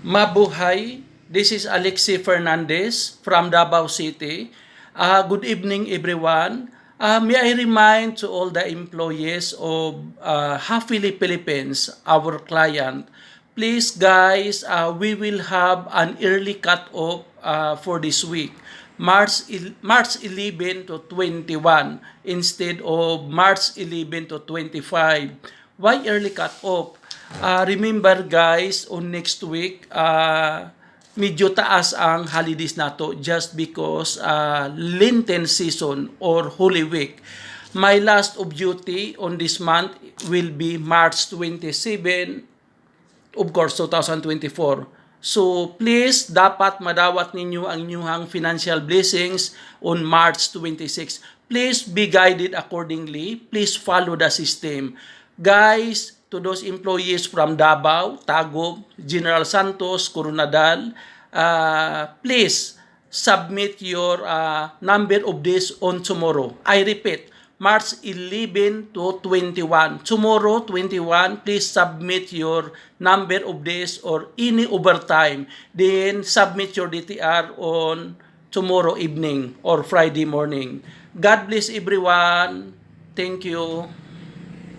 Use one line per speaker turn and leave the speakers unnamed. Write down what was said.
Mabuhay, this is Alexi Fernandez from Davao City. Good evening everyone. May I remind to all the employees of Happily Philippines, our client, please guys, we will have an early cut-off for this week. March 11 to 21 instead of March 11 to 25. Why early cut-off? Remember guys, on next week, medyo taas ang holidays nato just because Lenten season or Holy Week. My last of duty on this month will be March 27, of course, 2024. So please, dapat madawat ninyo ang inyong financial blessings on March 26. Please be guided accordingly. Please follow the system. Guys, to those employees from Davao, Taguig, General Santos, Coronadal, please submit your number of days on tomorrow. I repeat, March 11 to 21. Tomorrow, 21, please submit your number of days or any overtime. Then submit your DTR on tomorrow evening or Friday morning. God bless everyone. Thank you.